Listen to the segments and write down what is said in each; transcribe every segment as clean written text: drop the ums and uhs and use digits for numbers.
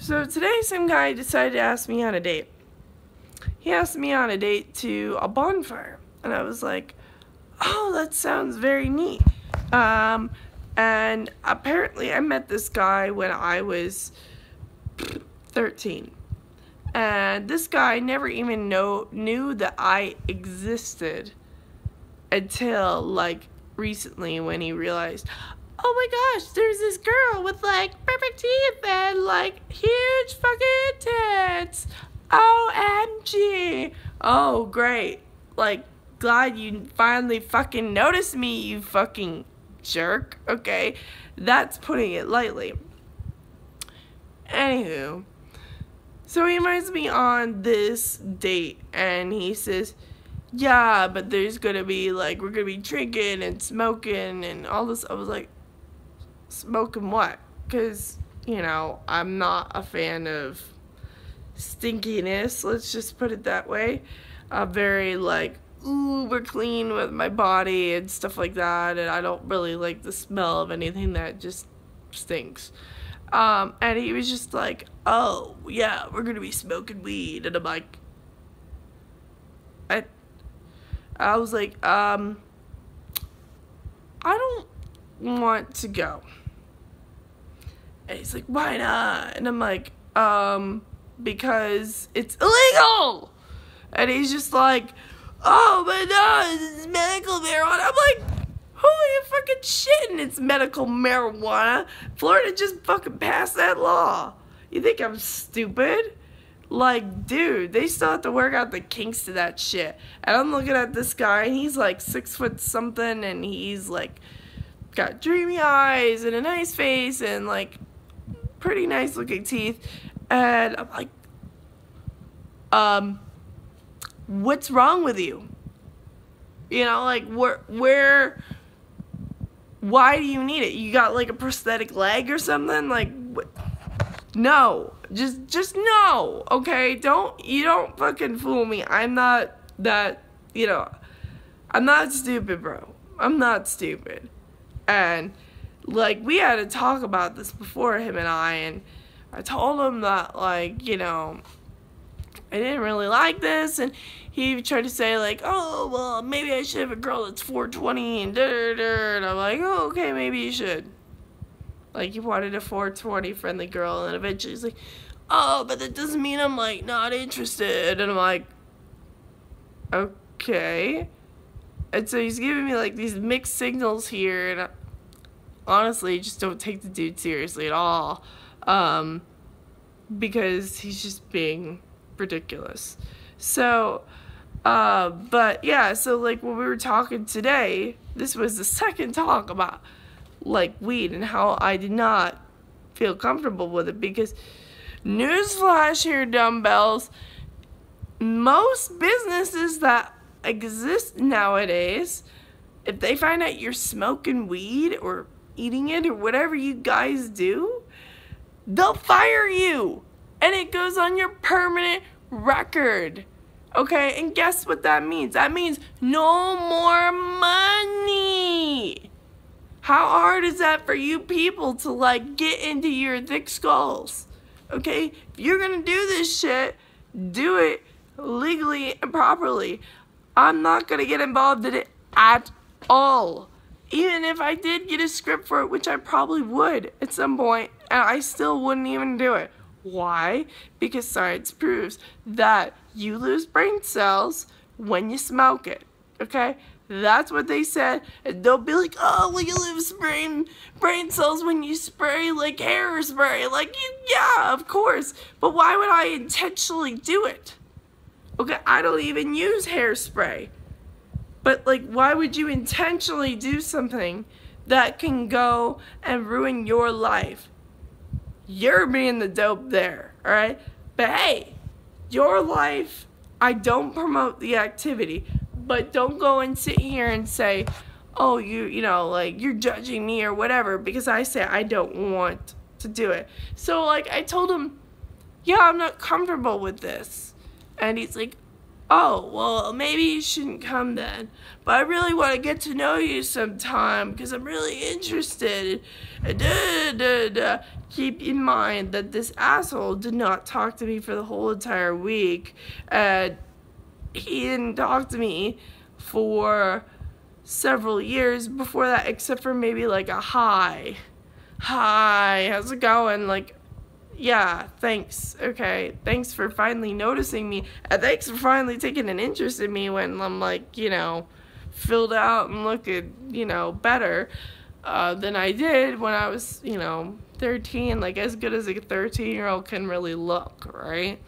So today some guy decided to ask me on a date. He asked me on a date to a bonfire. And I was like, oh, that sounds very neat. And apparently I met this guy when I was 13. And this guy never even knew that I existed until like recently when he realized, oh my gosh, there's this girl with like perfect teeth and like huge fucking tits. OMG. Oh, great. Like, glad you finally fucking noticed me, you fucking jerk. Okay, that's putting it lightly. Anywho, so he invites me on this date and he says, yeah, but there's gonna be like, we're gonna be drinking and smoking and all this. I was like, smoking what? Because, you know, I'm not a fan of stinkiness, let's just put it that way. I'm very like uber clean with my body and stuff like that, and I don't really like the smell of anything that just stinks. And he was just like, oh yeah, we're gonna be smoking weed, and I'm like, I was like, I don't want to go. And he's like, why not? And I'm like, because it's illegal. And he's just like, oh my god, it's medical marijuana. I'm like, holy fucking shit, and it's medical marijuana. Florida just fucking passed that law. You think I'm stupid? Like, dude, they still have to work out the kinks to that shit. And I'm looking at this guy, and he's like 6 foot something, and he's like got dreamy eyes and a nice face and like pretty nice looking teeth. And I'm like, what's wrong with you? You know, like, why do you need it? You got like a prosthetic leg or something? Like, no, just no, okay? You don't fucking fool me. I'm not that, you know, I'm not stupid, bro. I'm not stupid. And like, we had to talk about this before, him and I told him that, like, you know, I didn't really like this, and he tried to say, like, oh, well, maybe I should have a girl that's 420, and da-da-da, and I'm like, oh, okay, maybe you should. Like, he wanted a 420 friendly girl, and eventually he's like, oh, but that doesn't mean I'm, like, not interested, and I'm like, okay. And so he's giving me, like, these mixed signals here, and honestly, just don't take the dude seriously at all, because he's just being ridiculous. So, but yeah, so like when we were talking today, this was the second talk about like weed and how I did not feel comfortable with it, because newsflash here, dumbbells, most businesses that exist nowadays, if they find out you're smoking weed or eating it or whatever you guys do, they'll fire you, and it goes on your permanent record. Okay, and guess what that means? That means no more money. How hard is that for you people to like get into your thick skulls? Okay, if you're gonna do this shit, do it legally and properly. I'm not gonna get involved in it at all. Even if I did get a script for it, which I probably would at some point, and I still wouldn't even do it. Why? Because science proves that you lose brain cells when you smoke it. Okay? That's what they said. And they'll be like, oh, well, you lose brain cells when you spray like hairspray. Like, yeah, of course. But why would I intentionally do it? Okay, I don't even use hairspray. But, like, why would you intentionally do something that can go and ruin your life? You're being the dope there, alright? But hey, your life, I don't promote the activity, but don't go and sit here and say, oh, you know, like, you're judging me or whatever, because I say I don't want to do it. So, like, I told him, yeah, I'm not comfortable with this. And he's like, oh, well, maybe you shouldn't come then. But I really want to get to know you sometime because I'm really interested. And keep in mind that this asshole did not talk to me for the whole entire week. And he didn't talk to me for several years before that, except for maybe like a hi, how's it going? Like, yeah, thanks, okay, thanks for finally noticing me, and thanks for finally taking an interest in me when I'm like, you know, filled out and looking, you know, better than I did when I was, you know, 13, like as good as a 13-year-old can really look, right?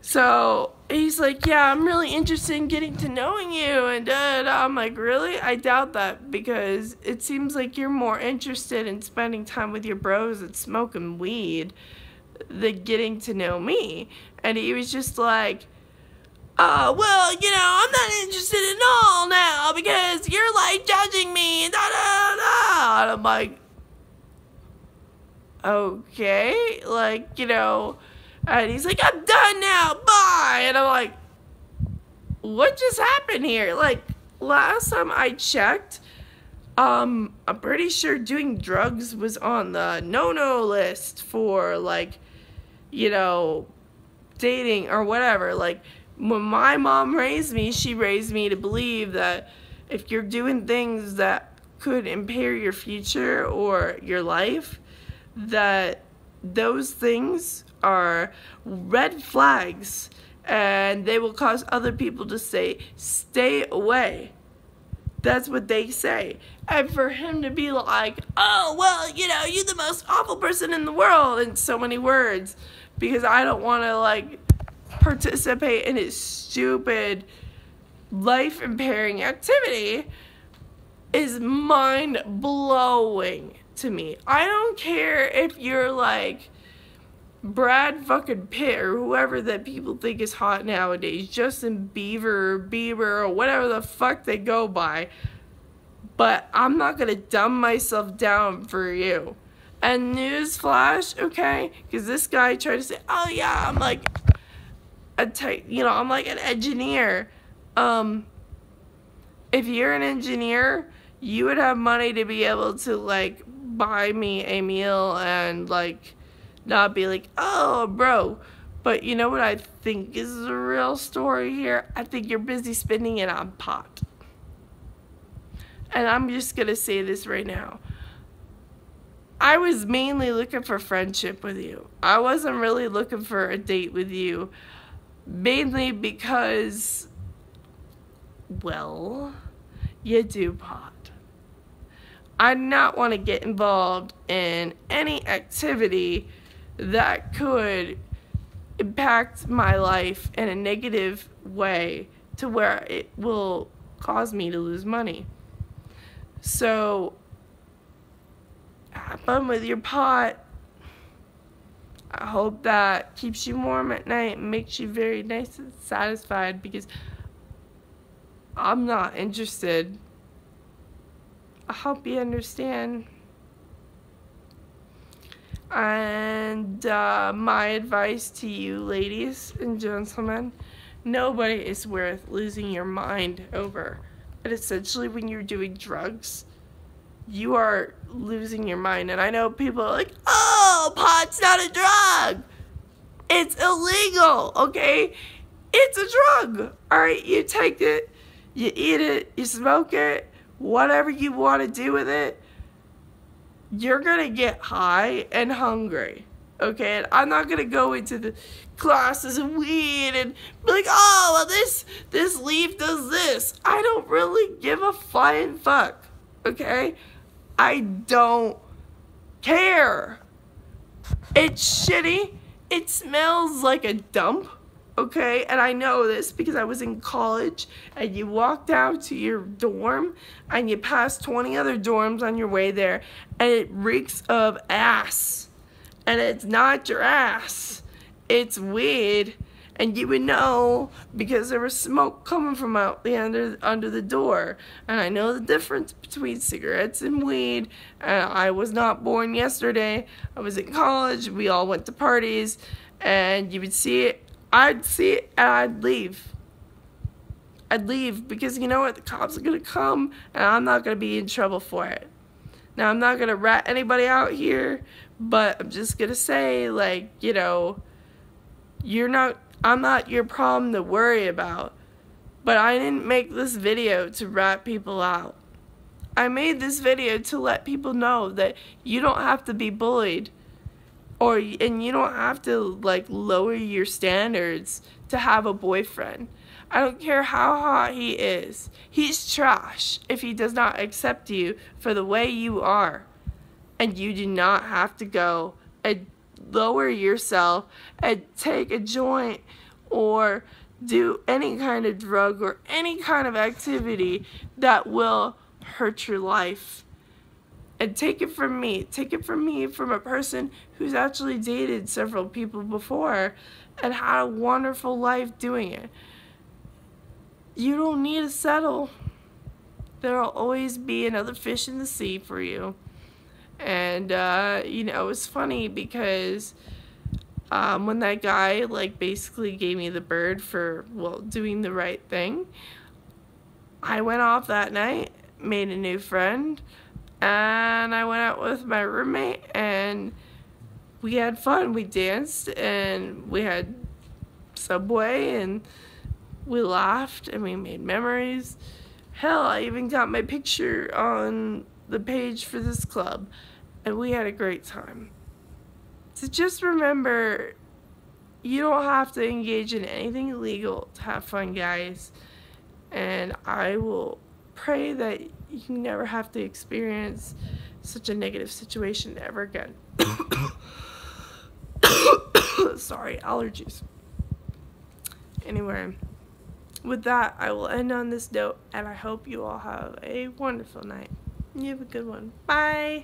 So he's like, yeah, I'm really interested in getting to knowing you, and I'm like, really? I doubt that, because it seems like you're more interested in spending time with your bros and smoking weed than getting to know me. And he was just like, well, you know, I'm not interested at all now because you're like judging me and da da da. And I'm like, okay, like, you know. And he's like, I'm done now, bye. And I'm like, what just happened here? Like, last time I checked, I'm pretty sure doing drugs was on the no-no list for, like, you know, dating or whatever. Like, when my mom raised me, she raised me to believe that if you're doing things that could impair your future or your life, that those things are red flags and they will cause other people to say, stay away. That's what they say. And for him to be like, oh, well, you know, you're the most awful person in the world, in so many words, because I don't want to, like, participate in his stupid life-impairing activity, is mind-blowing to me. I don't care if you're, like, Brad fucking Pitt or whoever that people think is hot nowadays, Justin Bieber or whatever the fuck they go by, but I'm not gonna dumb myself down for you. And newsflash, okay, because this guy tried to say, oh yeah, I'm like I'm like an engineer. If you're an engineer, you would have money to be able to, like, buy me a meal and, like, not be like, oh, bro. But you know what I think is the real story here? I think you're busy spending it on pot. And I'm just going to say this right now. I was mainly looking for friendship with you. I wasn't really looking for a date with you. Mainly because, well, you do pot. I do not want to get involved in any activity that could impact my life in a negative way to where it will cause me to lose money. So, have fun with your pot. I hope that keeps you warm at night and makes you very nice and satisfied, because I'm not interested. I hope you understand. And my advice to you, ladies and gentlemen, nobody is worth losing your mind over. But essentially, when you're doing drugs, you are losing your mind. And I know people are like, oh, pot's not a drug. It's illegal, okay? It's a drug, all right? You take it, you eat it, you smoke it, whatever you want to do with it. You're going to get high and hungry, okay? And I'm not going to go into the classes of weed and be like, oh, well, this leaf does this. I don't really give a flying fuck, okay? I don't care. It's shitty. It smells like a dump, okay? And I know this because I was in college, and you walk down to your dorm and you pass 20 other dorms on your way there, and it reeks of ass. And it's not your ass, it's weed. And you would know because there was smoke coming from out the under the door. And I know the difference between cigarettes and weed. And I was not born yesterday. I was in college. We all went to parties, and you would see it. I'd see it and I'd leave. I'd leave because you know what? The cops are going to come and I'm not going to be in trouble for it. Now, I'm not going to rat anybody out here, but I'm just going to say, like, you know, I'm not your problem to worry about. But I didn't make this video to rat people out. I made this video to let people know that you don't have to be bullied, and you don't have to, like, lower your standards to have a boyfriend. I don't care how hot he is. He's trash if he does not accept you for the way you are. And you do not have to go and lower yourself and take a joint or do any kind of drug or any kind of activity that will hurt your life. And take it from me. Take it from me, from a person who's actually dated several people before and had a wonderful life doing it. You don't need to settle. There'll always be another fish in the sea for you. And, you know, it's funny because when that guy, like, basically gave me the bird for, well, doing the right thing, I went off that night, made a new friend, and I went out with my roommate, and we had fun. We danced, and we had Subway, and we laughed, and we made memories. Hell, I even got my picture on the page for this club, and we had a great time. So just remember, you don't have to engage in anything illegal to have fun, guys. And I will pray that you never have to experience such a negative situation ever again. Sorry, allergies. Anyway, with that, I will end on this note, and I hope you all have a wonderful night. You have a good one. Bye.